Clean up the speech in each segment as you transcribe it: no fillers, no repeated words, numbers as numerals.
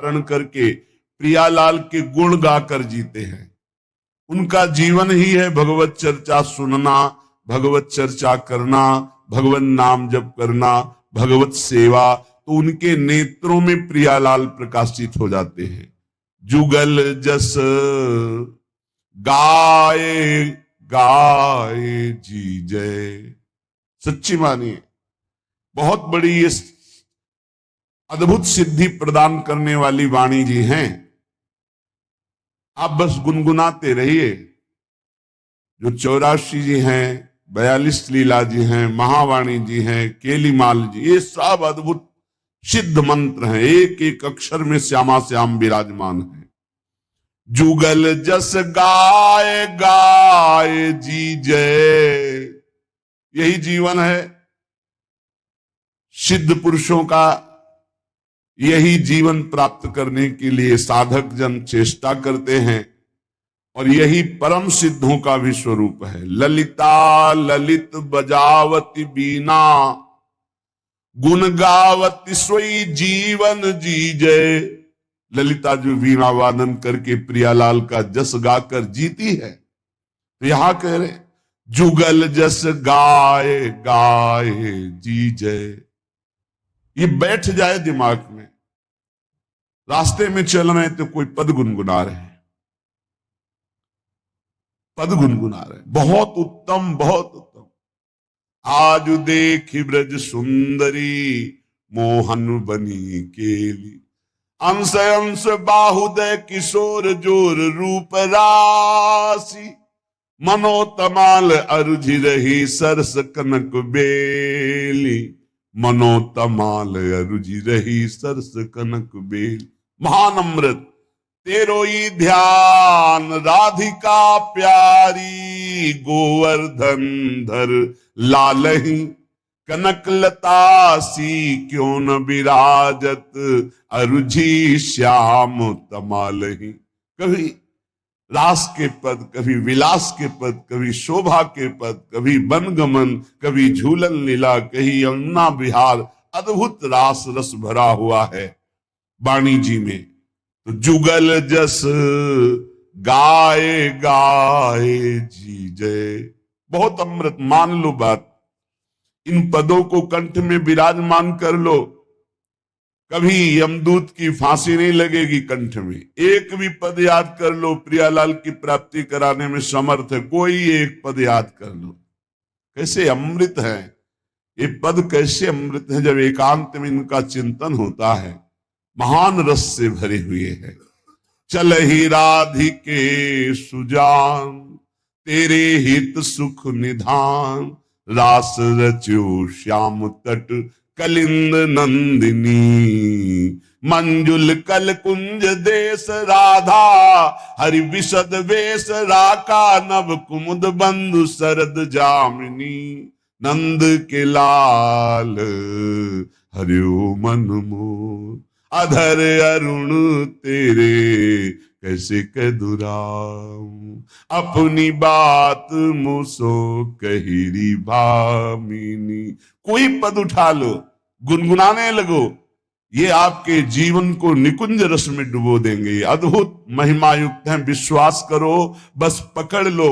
धारण करके प्रियालाल के गुण गाकर जीते हैं। उनका जीवन ही है भगवत चर्चा सुनना, भगवत चर्चा करना, भगवत नाम जप करना, भगवत सेवा। तो उनके नेत्रों में प्रियालाल प्रकाशित हो जाते हैं। जुगल जस गाए गाए जी जय। सच्ची मानिए, बहुत बड़ी ये अद्भुत सिद्धि प्रदान करने वाली वाणी जी हैं। आप बस गुनगुनाते रहिए। जो 84 जी हैं, 42 लीला जी हैं, महावाणी जी हैं, केलीमाल जी, ये सब अद्भुत सिद्ध मंत्र हैं। एक एक अक्षर में श्यामा श्याम विराजमान है। जुगल जस गाए गाए जी जय, यही जीवन है सिद्ध पुरुषों का। यही जीवन प्राप्त करने के लिए साधक जन चेष्टा करते हैं और यही परम सिद्धों का भी स्वरूप है। ललिता ललित बजावती बीना, गुण गावती सोई जीवन जी जय। ललिता जो वीणा वादन करके प्रियालाल का जस गाकर जीती है, तो यहां कह रहे जुगल जस गाए गाए जी जय। ये बैठ जाए दिमाग में। रास्ते में चल रहे तो कोई पद गुनगुना रहे हैं, पद गुनगुना रहे हैं। बहुत उत्तम, बहुत उत्तम। आज देखी ब्रज सुंदरी, मोहन बनी केली। अंश अंश बाहुदय किशोर जोर रूप राशि। मनोतमाल अरुझि रही सरस कनक बेली। मनोतमाल अरुझि रही सरस कनक बेली। महान अमृत तेरो ही ध्यान राधिका प्यारी। गोवर्धन धर लालही, कनक लता सी क्यों न विराजत। अरुझि श्याम तमालही। कभी रास के पद, कभी विलास के पद, कभी शोभा के पद, कभी वनगमन, कभी झूलन लीला, कहीं यमुना विहार। अद्भुत रास रस भरा हुआ है वाणी जी में। तो जुगल जस गाए गाए जी जय, बहुत अमृत। मान लो बात, इन पदों को कंठ में विराजमान कर लो, कभी यमदूत की फांसी नहीं लगेगी कंठ में। एक भी पद याद कर लो, प्रियालाल की प्राप्ति कराने में समर्थ है। कोई एक पद याद कर लो। कैसे अमृत है ये पद, कैसे अमृत है जब एकांत में इनका चिंतन होता है। महान रस से भरे हुए हैं। चल ही राधिके सुजान, तेरे हित सुख निधान। रास रच्यो श्याम तट कलिंद नंदिनी। मंजुल कल कुंज देश राधा, हरि विशद वेश राका। नव कुमुद बंधु शरद जामिनी। नंद के लाल हरिओ मन मोर। अधर अरुण तेरे कैसे कह दुराऊं। अपनी बात मुसो कहिरी भामिनी। कोई पद उठा लो, गुनगुनाने लगो, ये आपके जीवन को निकुंज रस में डुबो देंगे। अद्भुत महिमा युक्त है। विश्वास करो, बस पकड़ लो।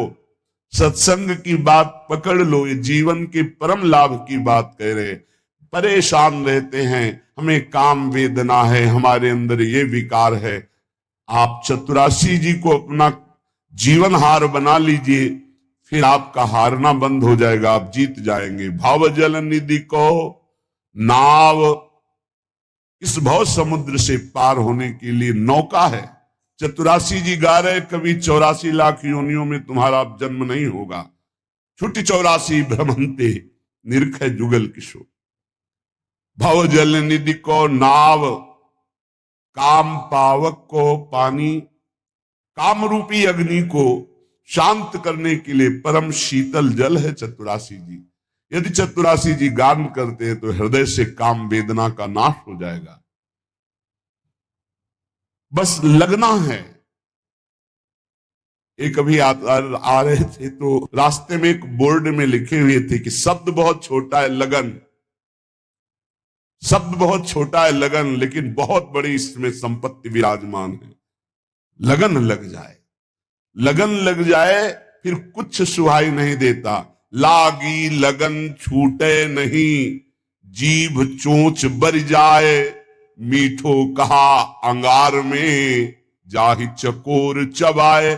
सत्संग की बात पकड़ लो। ये जीवन के परम लाभ की बात कह रहे। परेशान रहते हैं, हमें काम वेदना है, हमारे अंदर ये विकार है। आप चतुरासी जी को अपना जीवन हार बना लीजिए, फिर आपका हारना बंद हो जाएगा, आप जीत जाएंगे। भाव जल निधि को नाव, इस भव समुद्र से पार होने के लिए नौका है। चतुरासी जी गा रहे, कभी 84 लाख योनियों में तुम्हारा जन्म नहीं होगा। छुट्टी 84 भ्रमंते निरख जुगल किशोर। भव जल निधि को नाव, काम पावक को पानी। काम रूपी अग्नि को शांत करने के लिए परम शीतल जल है चतुरासी जी। यदि चतुरासी जी गान करते हैं तो हृदय से काम वेदना का नाश हो जाएगा। बस लगना है। एक अभी आ रहे थे तो रास्ते में एक बोर्ड में लिखे हुए थे कि शब्द बहुत छोटा है, लगन। शब्द बहुत छोटा है लगन, लेकिन बहुत बड़ी इसमें संपत्ति विराजमान है। लगन लग जाए, लगन लग जाए, फिर कुछ सुहाई नहीं देता। लागी लगन छूटे नहीं, जीभ चोंच बर जाए, मीठो कहा अंगार में, जाहि चकोर चबाए।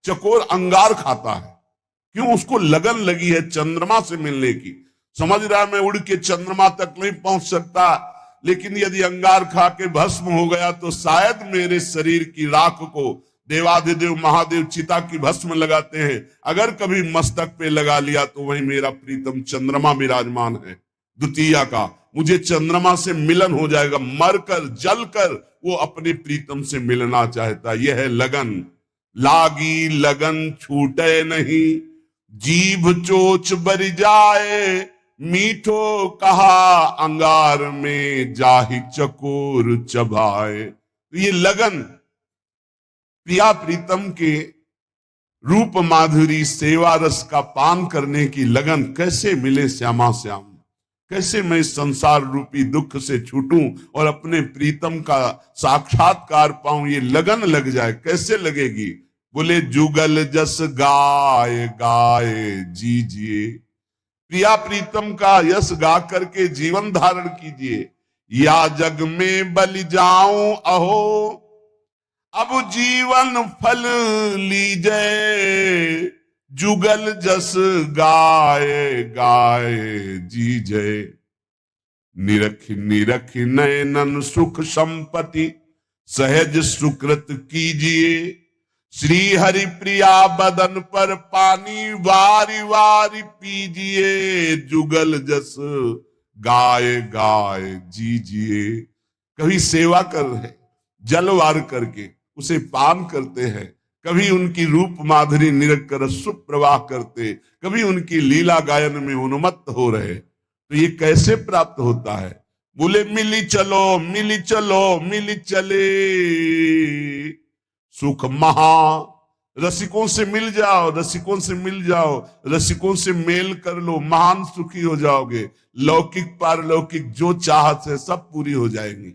चकोर अंगार खाता है, क्यों? उसको लगन लगी है चंद्रमा से मिलने की। समझ रहा है मैं उड़ के चंद्रमा तक नहीं पहुंच सकता, लेकिन यदि अंगार खा के भस्म हो गया तो शायद मेरे शरीर की राख को देवाधिदेव महादेव चिता की भस्म लगाते हैं, अगर कभी मस्तक पे लगा लिया तो वही मेरा प्रीतम चंद्रमा विराजमान है द्वितीया का, मुझे चंद्रमा से मिलन हो जाएगा। मरकर जलकर वो अपने प्रीतम से मिलना चाहता। यह है लगन। लागी लगन छूटे नहीं, जीभ चोच बर जाए, मीठो कहा अंगार में, जाहि चकोर चबाए। तो ये लगन प्रिया प्रीतम के रूप माधुरी सेवा रस का पान करने की लगन कैसे मिले श्यामा श्याम, कैसे मैं इस संसार रूपी दुख से छूटूं और अपने प्रीतम का साक्षात्कार पाऊं। ये लगन लग जाए, कैसे लगेगी? बोले जुगल जस गाय गाय जीजिए, प्रिया प्रीतम का यश गा करके जीवन धारण कीजिए। या जग में बलि जाऊं अहो, अब जीवन फल लीजे, जुगल जस गाय गाय जीजे। निरख निरख नयनन सुख संपत्ति, सहज सुकृत कीजिए, श्री हरि प्रिया बदन पर पानी वारी वारी पीजिए, जुगल जस गाय गाय जीजिए। कभी सेवा कर रहे, जलवार करके उसे पान करते हैं, कभी उनकी रूप माधुरी निरख कर सुप्रवाह करते, कभी उनकी लीला गायन में उन्मत्त हो रहे। तो ये कैसे प्राप्त होता है? बोले मिली चलो मिली चलो मिली चले, सुख महा। रसिकों से मिल जाओ, रसिकों से मिल जाओ, रसिकों से मेल कर लो, महान सुखी हो जाओगे। लौकिक पारलौकिक जो चाहत है सब पूरी हो जाएंगी,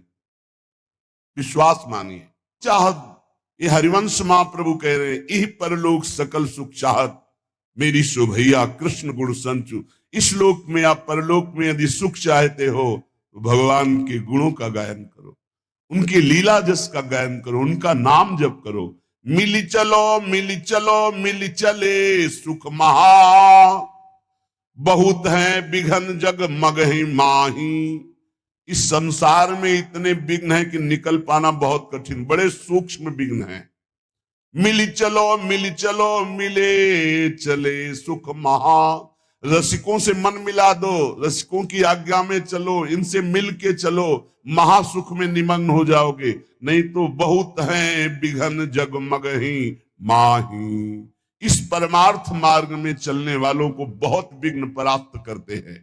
विश्वास मानिए। चाहत, ये हरिवंश महाप्रभु कह रहे हैं, इह परलोक सकल सुख चाहत, मेरी शोभैया कृष्ण गुण संचु। इस लोक में या परलोक में यदि सुख चाहते हो तो भगवान के गुणों का गायन करो, उनकी लीला जस का गायन करो, उनका नाम जप करो। मिली चलो मिली चलो मिली चले, सुख महा। बहुत है विघन जग मगहि माही, इस संसार में इतने विघ्न है कि निकल पाना बहुत कठिन, बड़े सूक्ष्म विघ्न है। मिली चलो मिली चलो मिले चले, सुख महा। रसिकों से मन मिला दो, रसिकों की आज्ञा में चलो, इनसे मिल के चलो, महासुख में निमग्न हो जाओगे। नहीं तो बहुत हैं विघन जगमग ही माही, इस परमार्थ मार्ग में चलने वालों को बहुत विघ्न परास्त करते हैं।